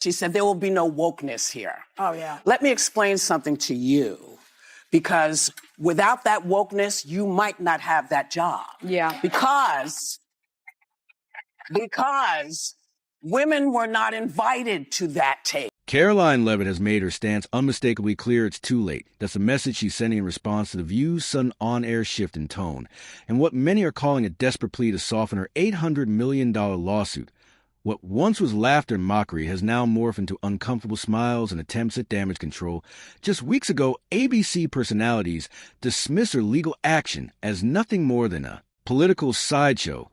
She said, there will be no wokeness here. Oh, yeah. Let me explain something to you, because without that wokeness, you might not have that job. Yeah. Because women were not invited to that table. Karoline Leavitt has made her stance unmistakably clear. It's too late. That's the message she's sending in response to The View's sudden on-air shift in tone, and what many are calling a desperate plea to soften her $800 million lawsuit. What once was laughter and mockery has now morphed into uncomfortable smiles and attempts at damage control. Just weeks ago, ABC personalities dismissed her legal action as nothing more than a political sideshow.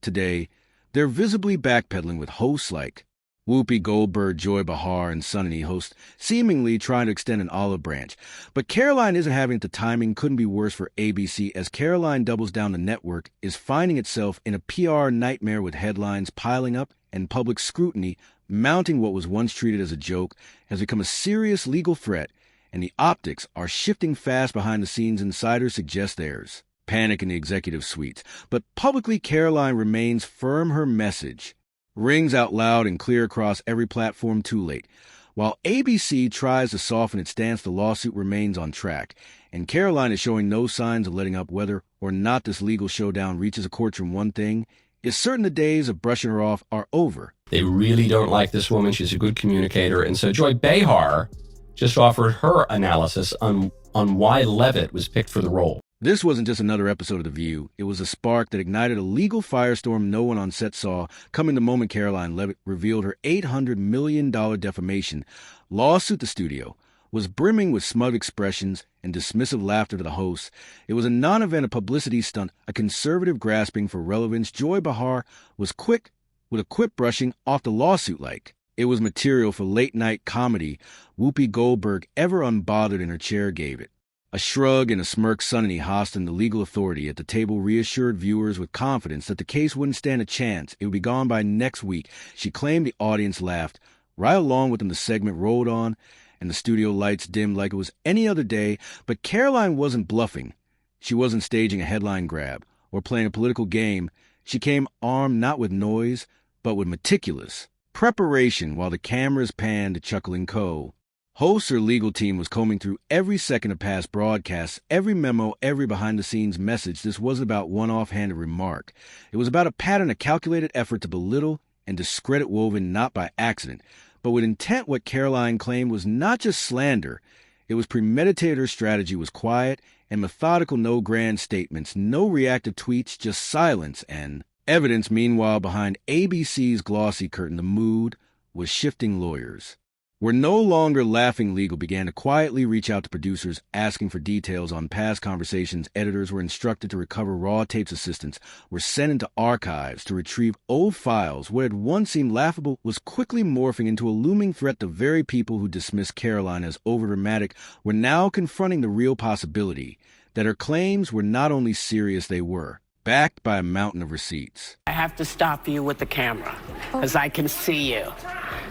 Today, they're visibly backpedaling, with hosts like Whoopi Goldberg, Joy Behar, and Sunny host seemingly trying to extend an olive branch. But Karoline isn't having it. The timing couldn't be worse for ABC, as Karoline doubles down. The network is finding itself in a PR nightmare, with headlines piling up and public scrutiny mounting. What was once treated as a joke has become a serious legal threat, and the optics are shifting fast behind the scenes. Insiders suggest there's panic in the executive suites. But publicly, Karoline remains firm. Her message rings out loud and clear across every platform. Too late. While ABC tries to soften its stance, the lawsuit remains on track, and Karoline is showing no signs of letting up. Whether or not this legal showdown reaches a courtroom, one thing is certain: the days of brushing her off are over. They really don't like this woman. She's a good communicator. And so Joy Behar just offered her analysis on why Leavitt was picked for the role. This wasn't just another episode of The View. It was a spark that ignited a legal firestorm no one on set saw coming the moment Karoline Leavitt revealed her $800 million defamation lawsuit. The studio was brimming with smug expressions and dismissive laughter to the hosts. It was a non-event, a publicity stunt, a conservative grasping for relevance. Joy Behar was quick with a quip brushing off the lawsuit like it was material for late-night comedy. Whoopi Goldberg, ever unbothered in her chair, gave it a shrug and a smirk. Sunny Hostin, the legal authority at the table, reassured viewers with confidence that the case wouldn't stand a chance. It would be gone by next week. She claimed the audience laughed right along with them. The segment rolled on, and the studio lights dimmed like it was any other day. But Karoline wasn't bluffing. She wasn't staging a headline grab or playing a political game. She came armed not with noise, but with meticulous preparation. While the cameras panned to Chuckling Co., hosts or legal team was combing through every second of past broadcasts, every memo, every behind-the-scenes message. This wasn't about one offhanded remark. It was about a pattern, a calculated effort to belittle and discredit, woven not by accident, but with intent. What Karoline claimed was not just slander. It was premeditated. Her strategy was quiet and methodical. No grand statements, no reactive tweets, just silence and evidence. Meanwhile, behind ABC's glossy curtain, the mood was shifting. Lawyers were no longer laughing. Legal began to quietly reach out to producers, asking for details on past conversations. Editors were instructed to recover raw tapes. Assistants were sent into archives to retrieve old files. What had once seemed laughable was quickly morphing into a looming threat. The very people who dismissed Karoline as overdramatic were now confronting the real possibility that her claims were not only serious, they were backed by a mountain of receipts. I have to stop you with the camera, because I can see you.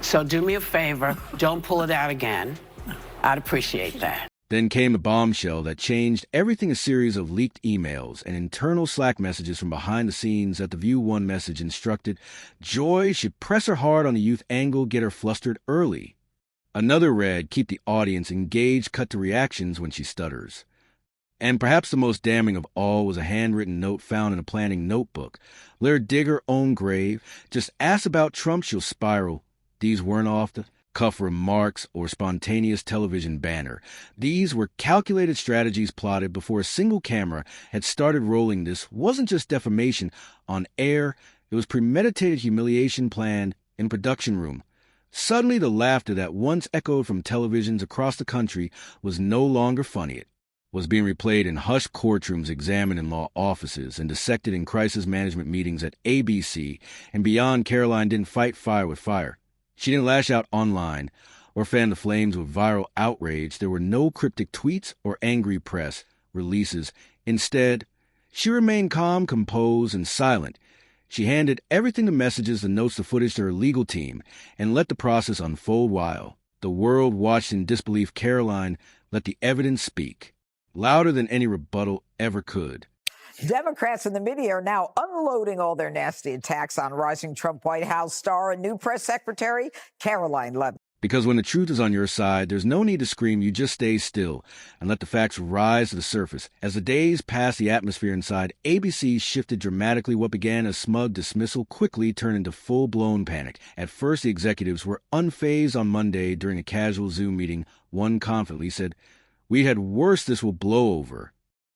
So do me a favor, don't pull it out again. I'd appreciate that. Then came a bombshell that changed everything. A series of leaked emails and internal Slack messages from behind the scenes. At The View, one message instructed Joy should press her hard on the youth angle, get her flustered early. Another read, keep the audience engaged, cut to reactions when she stutters. And perhaps the most damning of all was a handwritten note found in a planning notebook. Let her dig her own grave. Just ask about Trump, she'll spiral. These weren't off the cuff remarks or spontaneous television banner. These were calculated strategies plotted before a single camera had started rolling. This wasn't just defamation on air. It was premeditated humiliation planned in production room. Suddenly, the laughter that once echoed from televisions across the country was no longer funny. It was being replayed in hushed courtrooms, examined in law offices, and dissected in crisis management meetings at ABC and beyond. Karoline didn't fight fire with fire. She didn't lash out online or fan the flames with viral outrage. There were no cryptic tweets or angry press releases. Instead, she remained calm, composed, and silent. She handed everything, the messages, the notes, the footage, to her legal team and let the process unfold. While the world watched in disbelief, Karoline let the evidence speak, louder than any rebuttal ever could. Democrats and the media are now unloading all their nasty attacks on rising Trump White House star and new press secretary, Karoline Leavitt. Because when the truth is on your side, there's no need to scream, you just stay still and let the facts rise to the surface. As the days passed, the atmosphere inside ABC shifted dramatically. What began as smug dismissal quickly turned into full-blown panic. At first, the executives were unfazed on Monday during a casual Zoom meeting. One confidently said, "We had worse, this will blow over."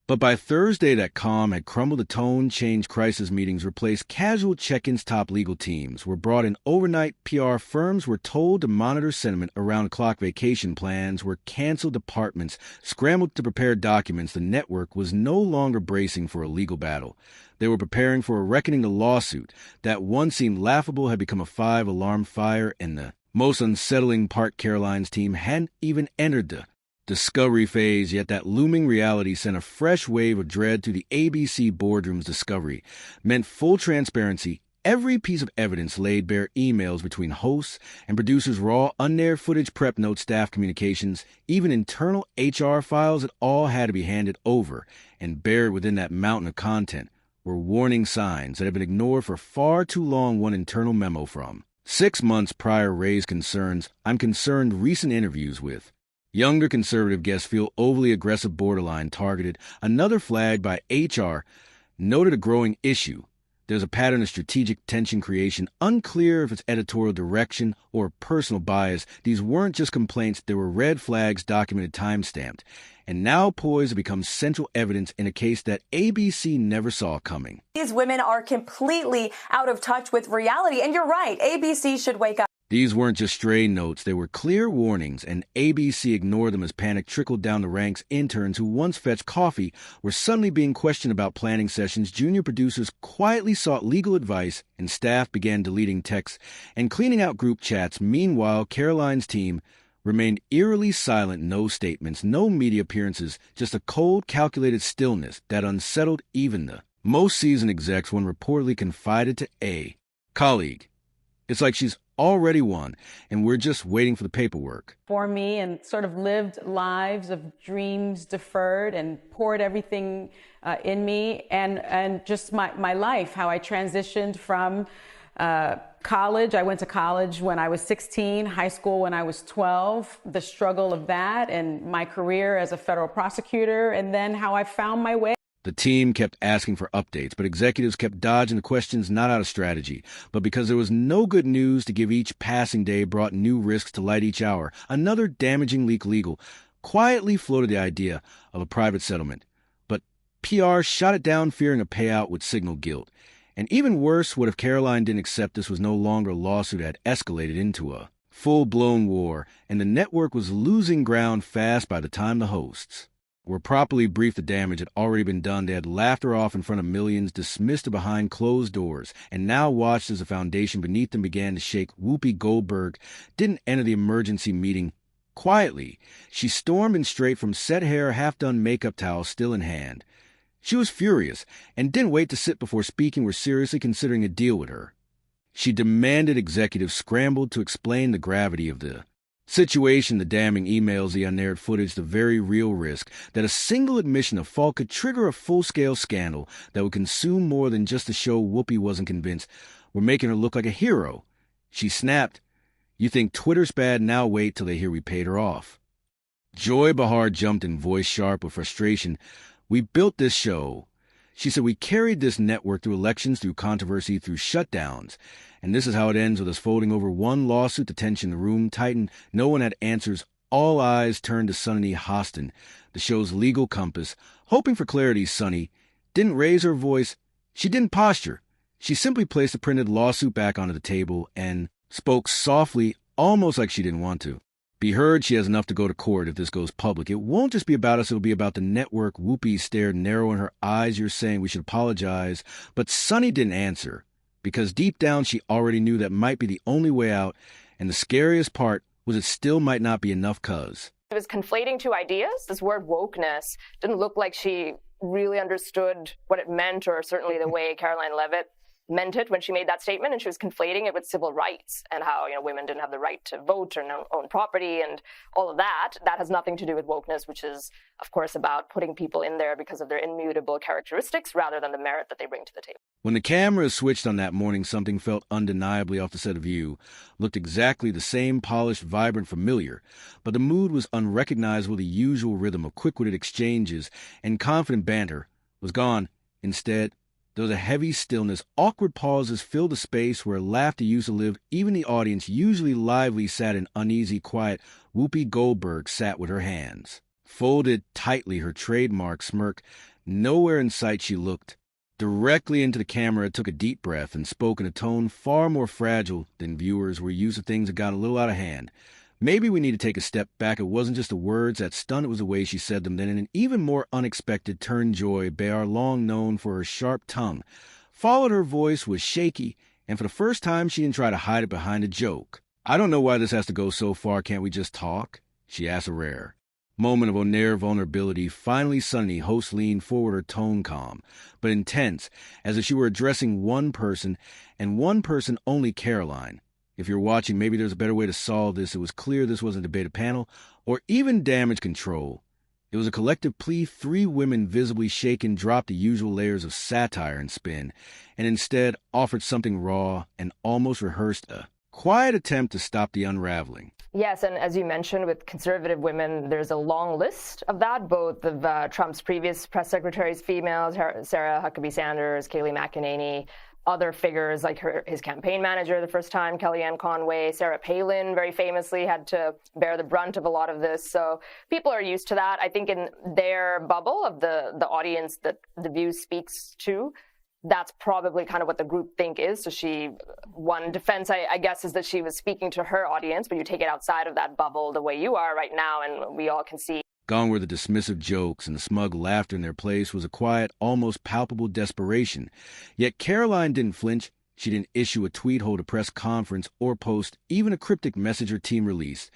But by Thursday, that calm had crumbled. The tone changed. Crisis meetings replaced casual check-ins. Top legal teams were brought in overnight. PR firms were told to monitor sentiment. Around-the-clock vacation plans were canceled. Departments scrambled to prepare documents. The network was no longer bracing for a legal battle. They were preparing for a reckoning. The lawsuit that once seemed laughable had become a 5-alarm fire, and the most unsettling part, Karoline's team hadn't even entered the discovery phase, yet that looming reality sent a fresh wave of dread to the ABC boardrooms. Discovery meant full transparency. Every piece of evidence laid bare: emails between hosts and producers, raw, unaired footage, prep notes, staff communications, even internal HR files. It all had to be handed over, and buried within that mountain of content were warning signs that had been ignored for far too long. One internal memo from 6 months prior raised concerns. "I'm concerned recent interviews with younger conservative guests feel overly aggressive, borderline targeted." Another, flagged by HR, noted a growing issue. There's a pattern of strategic tension creation, unclear if it's editorial direction or personal bias. These weren't just complaints, there were red flags, documented, time-stamped, and now poised to become central evidence in a case that ABC never saw coming. These women are completely out of touch with reality, and you're right, ABC should wake up. These weren't just stray notes, they were clear warnings, and ABC ignored them as panic trickled down the ranks. Interns who once fetched coffee were suddenly being questioned about planning sessions. Junior producers quietly sought legal advice, and staff began deleting texts and cleaning out group chats. Meanwhile, Karoline's team remained eerily silent. No statements, no media appearances, just a cold, calculated stillness that unsettled even the most seasoned execs. One reportedly confided to a colleague, "It's like she's already won, and we're just waiting for the paperwork." For me, and sort of lived lives of dreams deferred and poured everything in me, and just my life, how I transitioned from college. I went to college when I was 16, high school when I was 12, the struggle of that, and my career as a federal prosecutor, and then how I found my way. The team kept asking for updates, but executives kept dodging the questions, not out of strategy, but because there was no good news to give. Each passing day brought new risks to light. Each hour, another damaging leak. Legal quietly floated the idea of a private settlement, but PR shot it down, fearing a payout would signal guilt. And even worse, what if Karoline didn't accept this was no longer a lawsuit, had escalated into a full-blown war, and the network was losing ground fast. By the time the hosts were properly briefed, the damage had already been done. They had laughed her off in front of millions, dismissed her behind closed doors, and now watched as the foundation beneath them began to shake. Whoopi Goldberg didn't enter the emergency meeting quietly. She stormed in straight from set, hair, half-done makeup, towel still in hand. She was furious and didn't wait to sit before speaking. Were seriously considering a deal with her. She demanded executives scrambled to explain the gravity of the situation, the damning emails, the unaired footage, the very real risk that a single admission of fault could trigger a full-scale scandal that would consume more than just the show. Whoopi wasn't convinced. We're making her look like a hero. She snapped, "You think Twitter's bad? Now wait till they hear we paid her off." Joy Behar jumped in, voice sharp with frustration. "We built this show." She said, "We carried this network through elections, through controversy, through shutdowns. And this is how it ends, with us folding over one lawsuit." The tension in the room tightened. No one had answers. All eyes turned to Sunny Hostin, the show's legal compass. Hoping for clarity, Sunny didn't raise her voice. She didn't posture. She simply placed the printed lawsuit back onto the table and spoke softly, almost like she didn't want to be heard. "She has enough to go to court if this goes public. It won't just be about us, it'll be about the network." Whoopi stared narrow in her eyes. "You're saying we should apologize?" But Sunny didn't answer, because deep down she already knew that might be the only way out, and the scariest part was it still might not be enough. Cause it was conflating two ideas. This word wokeness didn't look like she really understood what it meant, or certainly the way Karoline Leavitt meant it when she made that statement, and she was conflating it with civil rights and how, women didn't have the right to vote or own property and all of that. That has nothing to do with wokeness, which is, of course, about putting people in there because of their immutable characteristics rather than the merit that they bring to the table. When the camera switched on that morning, something felt undeniably off the set of View. Looked exactly the same, polished, vibrant, familiar, but the mood was unrecognizable. The usual rhythm of quick-witted exchanges and confident banter was gone. Instead, there was a heavy stillness. Awkward pauses filled the space where laughter used to live. Even the audience, usually lively, sat in uneasy quiet. Whoopi Goldberg sat with her hands folded tightly, her trademark smirk. Nowhere in sight she looked. Directly into the camera, took a deep breath and spoke in a tone far more fragile than viewers were used to. Things that got a little out of hand. Maybe we need to take a step back. It wasn't just the words that stunned, it was the way she said them. Then in an even more unexpected turn, Joy Behar, long known for her sharp tongue, followed. Her voice was shaky, and for the first time she didn't try to hide it behind a joke. "I don't know why this has to go so far. Can't we just talk?" she asked, a rare moment of on-air vulnerability. Finally, Sunny, host, leaned forward, her tone calm, but intense, as if she were addressing one person, and one person only, Karoline. If you're watching, maybe there's a better way to solve this. It was clear this wasn't a debate panel, or even damage control. It was a collective plea. Three women, visibly shaken, dropped the usual layers of satire and spin, and instead offered something raw and almost rehearsed, a quiet attempt to stop the unraveling. Yes, and as you mentioned, with conservative women, there's a long list of that, both of Trump's previous press secretaries, females, Sarah Huckabee Sanders, Kayleigh McEnany, other figures like his campaign manager the first time, Kellyanne Conway, Sarah Palin very famously had to bear the brunt of a lot of this. So people are used to that. I think in their bubble of the audience that The View speaks to, that's probably kind of what the group think is. So one defense, I guess, is that she was speaking to her audience, but you take it outside of that bubble the way you are right now, and we all can see. Gone were the dismissive jokes and the smug laughter. In their place was a quiet, almost palpable desperation. Yet Karoline didn't flinch. She didn't issue a tweet, hold a press conference, or post even a cryptic message her team released.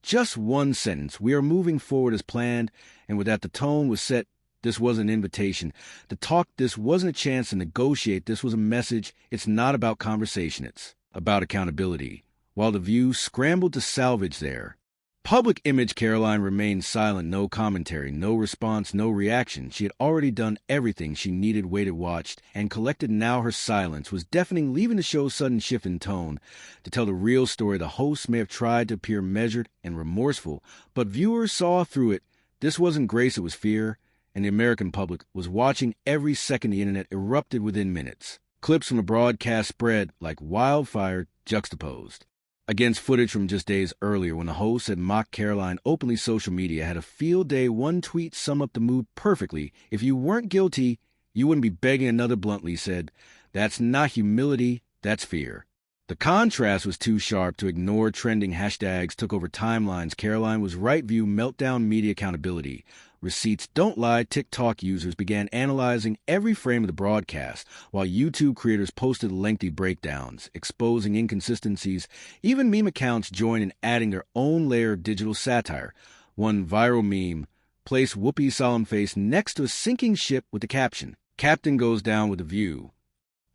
Just one sentence: "We are moving forward as planned," and with that the tone was set. This wasn't an invitation to talk. This wasn't a chance to negotiate. This was a message. It's not about conversation. It's about accountability. While The View scrambled to salvage their public image, Karoline remained silent. No commentary, no response, no reaction. She had already done everything she needed, waited, watched, and collected. Now her silence was deafening, leaving the show's sudden shift in tone. To tell the real story, the host may have tried to appear measured and remorseful, but viewers saw through it. This wasn't grace, it was fear. And the American public was watching every second. The internet erupted within minutes. Clips from the broadcast spread like wildfire, juxtaposed against footage from just days earlier when the host had mocked Karoline openly. Social media had a field day. One tweet summed up the mood perfectly. "If you weren't guilty, you wouldn't be begging another," bluntly said. "That's not humility, that's fear." The contrast was too sharp to ignore. Trending hashtags took over timelines. Karoline was right. View meltdown, media accountability. Receipts don't lie. TikTok users began analyzing every frame of the broadcast, while YouTube creators posted lengthy breakdowns, exposing inconsistencies. Even meme accounts joined in, adding their own layer of digital satire. One viral meme placed Whoopi's solemn face next to a sinking ship with the caption, "Captain goes down with The View."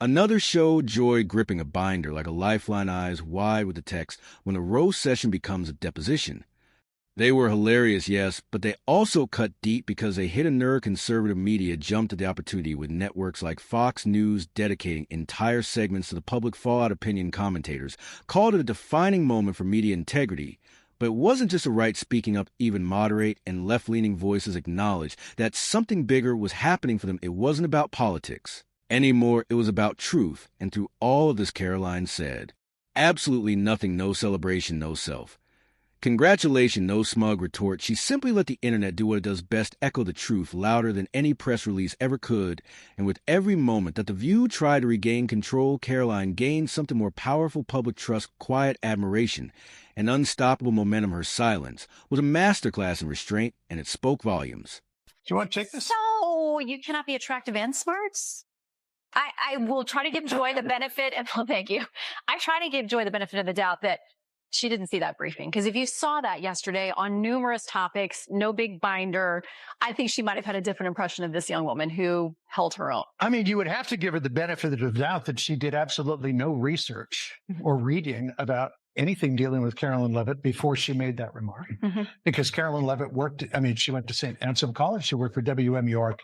Another showed Joy gripping a binder like a lifeline, eyes wide with the text, "When a roast session becomes a deposition." They were hilarious, yes, but they also cut deep because they hit a nerve. Conservative media jumped at the opportunity, with networks like Fox News dedicating entire segments to the public fallout. Opinion commentators called it a defining moment for media integrity. But it wasn't just the right speaking up. Even moderate and left-leaning voices acknowledged that something bigger was happening for them. It wasn't about politics anymore. It was about truth. And through all of this, Karoline said absolutely nothing. No celebration, no self congratulation, no smug retort. She simply let the internet do what it does best: echo the truth louder than any press release ever could. And with every moment that The View tried to regain control, Karoline gained something more powerful: public trust, quiet admiration, and unstoppable momentum. Her silence was a masterclass in restraint, and it spoke volumes. Do you want to take this? So you cannot be attractive and smart? I will try to give Joy the benefit, and well, thank you. I try to give Joy the benefit of the doubt that she didn't see that briefing. Because if you saw that yesterday on numerous topics, no big binder, I think she might have had a different impression of this young woman who held her own. I mean, you would have to give her the benefit of the doubt that she did absolutely no research or reading about anything dealing with Karoline Leavitt before she made that remark. Because Karoline Leavitt worked, I mean, she went to St. Anselm College. She worked for WMUR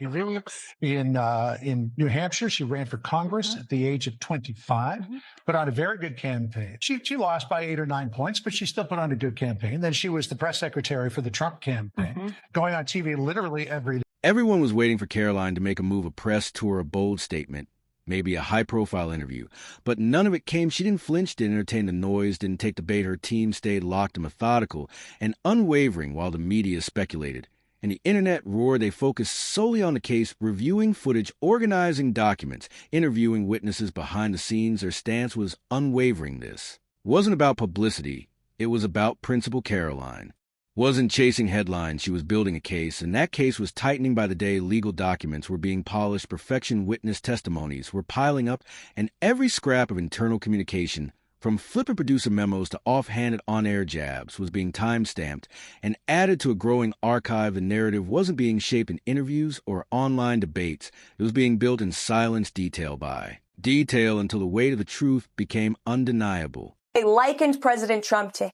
in New Hampshire. She ran for Congress at the age of 25, put on a very good campaign. She lost by 8 or 9 points, but she still put on a good campaign. Then she was the press secretary for the Trump campaign, going on TV literally every day. Everyone was waiting for Karoline to make a move, a press tour, a bold statement, maybe a high-profile interview. But none of it came. She didn't flinch, didn't entertain the noise, didn't take the bait. Her team stayed locked and methodical and unwavering while the media speculated. And the internet roared. They focused solely on the case, reviewing footage, organizing documents, interviewing witnesses behind the scenes. Their stance was unwavering. This wasn't about publicity. It was about Principal Karoline. Wasn't chasing headlines, she was building a case, and that case was tightening by the day. Legal documents were being polished, perfection witness testimonies were piling up, and every scrap of internal communication, from flippant producer memos to offhanded on-air jabs, was being time-stamped and added to a growing archive. The narrative wasn't being shaped in interviews or online debates. It was being built in silence, detail by detail, until the weight of the truth became undeniable. They likened President Trump to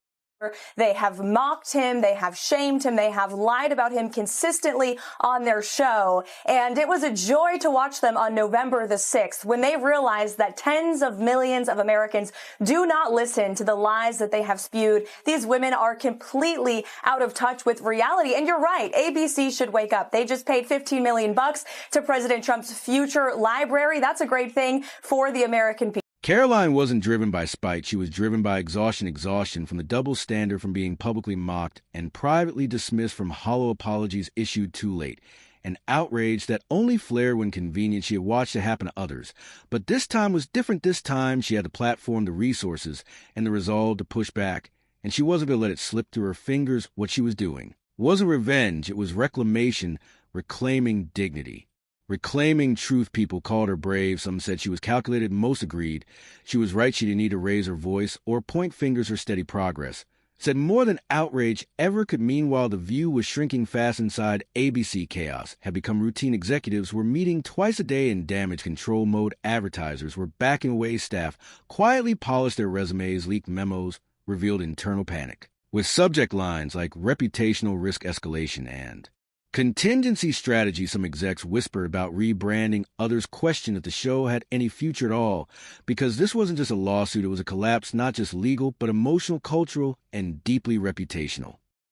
They have mocked him. They have shamed him. They have lied about him consistently on their show. And it was a joy to watch them on November the 6th when they realized that tens of millions of Americans do not listen to the lies that they have spewed. These women are completely out of touch with reality. And you're right. ABC should wake up. They just paid $15 million to President Trump's future library. That's a great thing for the American people. Karoline wasn't driven by spite. She was driven by exhaustion from the double standard, from being publicly mocked and privately dismissed, from hollow apologies issued too late, an outrage that only flared when convenient. She had watched it happen to others. But this time was different. This time she had the platform, the resources, and the resolve to push back. And she wasn't going to let it slip through her fingers what she was doing. It wasn't revenge. It was reclamation, reclaiming dignity. Reclaiming truth. People called her brave. Some said she was calculated. Most agreed. She was right. She didn't need to raise her voice or point fingers. Her steady progress said more than outrage ever could. Meanwhile, The View was shrinking fast inside. ABC chaos had become routine. Executives were meeting twice a day in damage control mode. Advertisers were backing away. Staff quietly polished their resumes. Leaked memos revealed internal panic, with subject lines like reputational risk escalation and contingency strategy. Some execs whispered about rebranding. Others questioned if the show had any future at all, because this wasn't just a lawsuit. It was a collapse, not just legal, but emotional, cultural, and deeply reputational.